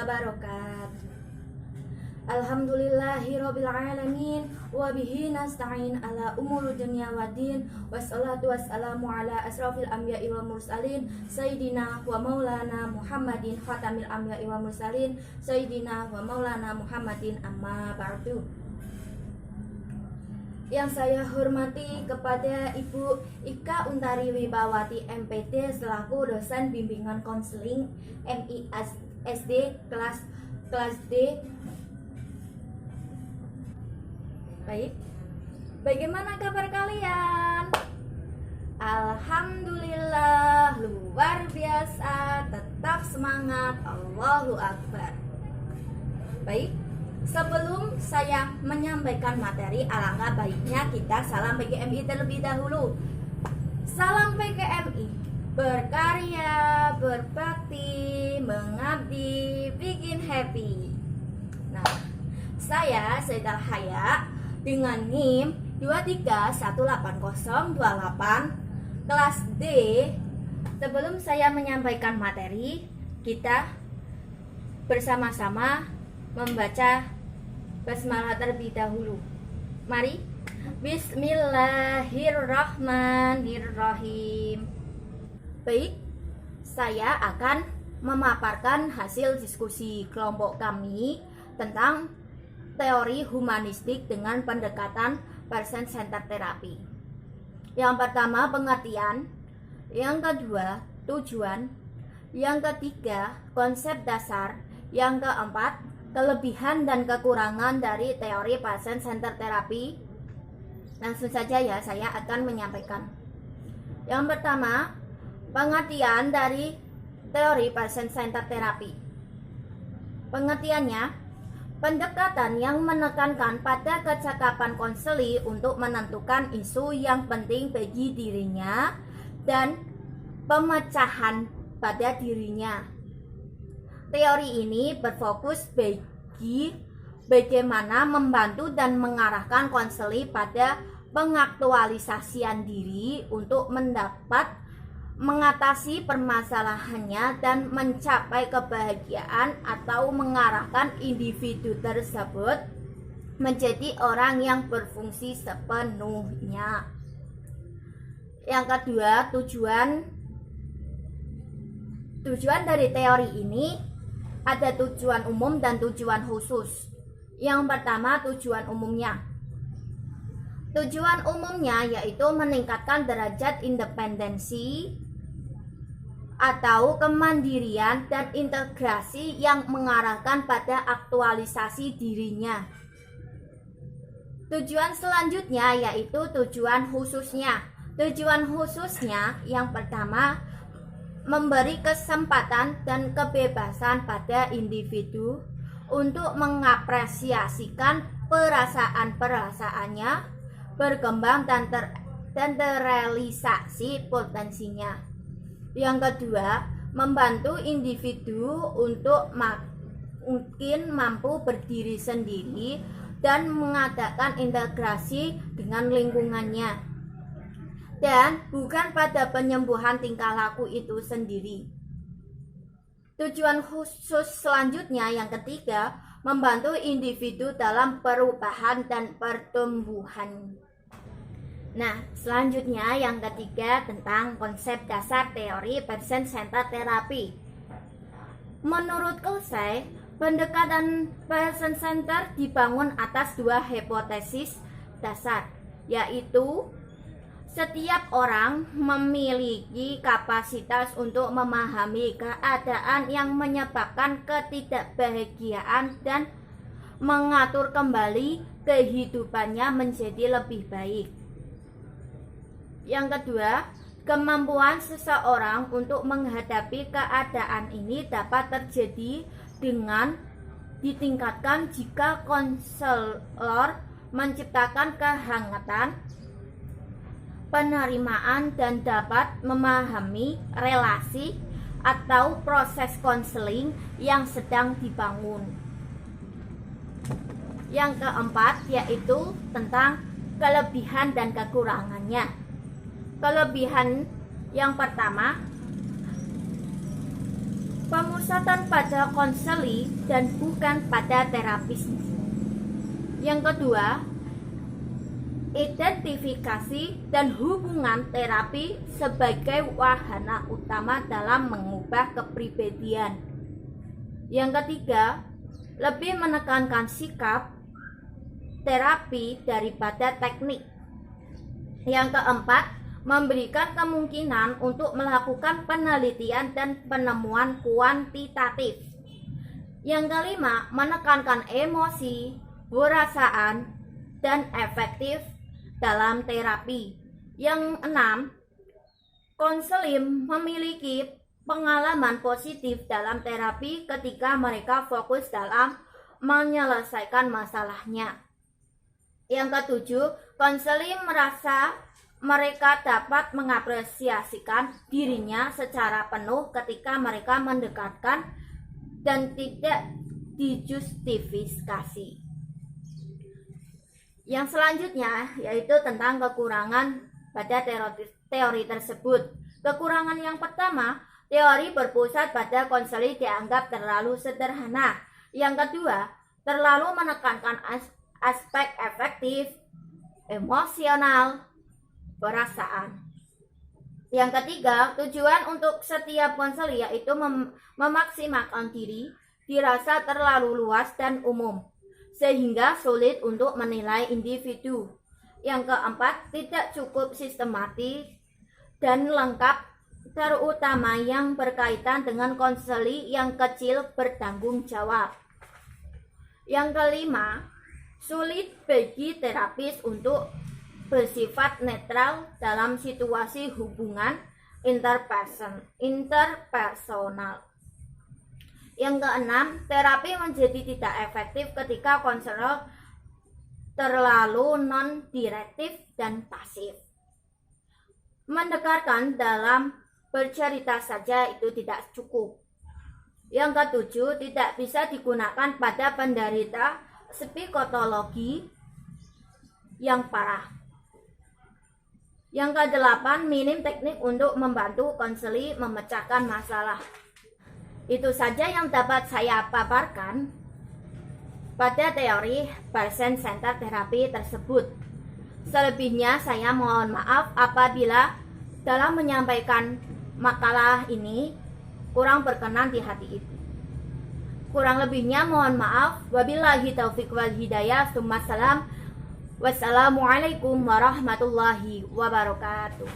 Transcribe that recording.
wabarakatuh. Alhamdulillahirabbil alamin wa bihi nasta'in ala umuri dunya waddin wassalatu wassalamu ala asrofil anbiya'i wal mursalin sayyidina wa maulana Muhammadin khatamil anbiya'i wal mursalin sayyidina wa maulana Muhammadin amma ba'du. Yang saya hormati kepada Ibu Ika Untari Wibawati MPD selaku dosen bimbingan konseling MISD kelas D. Baik, bagaimana kabar kalian? Alhamdulillah, luar biasa, tetap semangat, Allahu Akbar. Baik, sebelum saya menyampaikan materi, alangkah baiknya kita salam PGMI terlebih dahulu. Salam PGMI, berkarya, berbakti, mengabdi, bikin happy. Nah, saya Sayyidah Haya dengan NIM 231808 kelas D. Sebelum saya menyampaikan materi, kita bersama-sama membaca basmalah terlebih dahulu. Mari. Bismillahirrahmanirrahim. Baik, saya akan memaparkan hasil diskusi kelompok kami tentang teori humanistik dengan pendekatan person centered therapy. Yang pertama pengertian, yang kedua tujuan, yang ketiga konsep dasar, yang keempat kelebihan dan kekurangan dari teori person centered therapy. Langsung saja ya, saya akan menyampaikan. Yang pertama, pengertian dari teori person centered therapy. Pengertiannya, pendekatan yang menekankan pada kecakapan konseli untuk menentukan isu yang penting bagi dirinya dan pemecahan pada dirinya. Teori ini berfokus bagi bagaimana membantu dan mengarahkan konseli pada pengaktualisasian diri untuk mengatasi permasalahannya dan mencapai kebahagiaan atau mengarahkan individu tersebut menjadi orang yang berfungsi sepenuhnya. Yang kedua, tujuan dari teori ini ada tujuan umum dan tujuan khusus. Yang pertama, tujuan umumnya. Tujuan umumnya yaitu meningkatkan derajat independensi atau kemandirian dan integrasi yang mengarahkan pada aktualisasi dirinya. Tujuan selanjutnya yaitu tujuan khususnya. Tujuan khususnya yang pertama, memberi kesempatan dan kebebasan pada individu untuk mengapresiasikan perasaan-perasaannya, berkembang dan terrealisasi potensinya. Yang kedua, membantu individu untuk mungkin mampu berdiri sendiri dan mengadakan integrasi dengan lingkungannya, dan bukan pada penyembuhan tingkah laku itu sendiri. Tujuan khusus selanjutnya yang ketiga, membantu individu dalam perubahan dan pertumbuhan. Nah, selanjutnya yang ketiga tentang konsep dasar teori person centered therapy. Menurut Kelsey, pendekatan person centered dibangun atas dua hipotesis dasar, yaitu setiap orang memiliki kapasitas untuk memahami keadaan yang menyebabkan ketidakbahagiaan dan mengatur kembali kehidupannya menjadi lebih baik. Yang kedua, kemampuan seseorang untuk menghadapi keadaan ini dapat terjadi dengan ditingkatkan jika konselor menciptakan kehangatan, penerimaan, dan dapat memahami relasi atau proses konseling yang sedang dibangun. Yang keempat yaitu tentang kelebihan dan kekurangannya. Kelebihan yang pertama, Pemusatan pada konseli dan bukan pada terapis. Yang kedua, identifikasi dan hubungan terapi sebagai wahana utama dalam mengubah kepribadian. Yang ketiga, lebih menekankan sikap terapi daripada teknik. Yang keempat, memberikan kemungkinan untuk melakukan penelitian dan penemuan kuantitatif. Yang kelima, menekankan emosi, perasaan, dan efektif dalam terapi. Yang enam, konseling memiliki pengalaman positif dalam terapi ketika mereka fokus dalam menyelesaikan masalahnya. Yang ketujuh, konseling merasa mereka dapat mengapresiasikan dirinya secara penuh ketika mereka mendekatkan dan tidak dijustifikasi. Yang selanjutnya yaitu tentang kekurangan pada teori tersebut. Kekurangan yang pertama, teori berpusat pada konseling dianggap terlalu sederhana. Yang kedua, terlalu menekankan aspek efektif, emosional, perasaan. Yang ketiga, tujuan untuk setiap konseling yaitu memaksimalkan diri dirasa terlalu luas dan umum, sehingga sulit untuk menilai individu. Yang keempat, tidak cukup sistematis dan lengkap, terutama yang berkaitan dengan konseling yang kecil bertanggung jawab. Yang kelima, sulit bagi terapis untuk bersifat netral dalam situasi hubungan interpersonal. Yang keenam, terapi menjadi tidak efektif ketika konselor terlalu non-direktif dan pasif. Mendengarkan dalam bercerita saja itu tidak cukup. Yang ketujuh, tidak bisa digunakan pada penderita psikopatologi yang parah. Yang kedelapan, minim teknik untuk membantu konseling memecahkan masalah. Itu saja yang dapat saya paparkan pada teori person-centered therapy tersebut. Selebihnya saya mohon maaf apabila dalam menyampaikan makalah ini kurang berkenan di hati itu. Kurang lebihnya mohon maaf. Wabillahi taufiq wal hidayah. Wassalamualaikum warahmatullahi wabarakatuh.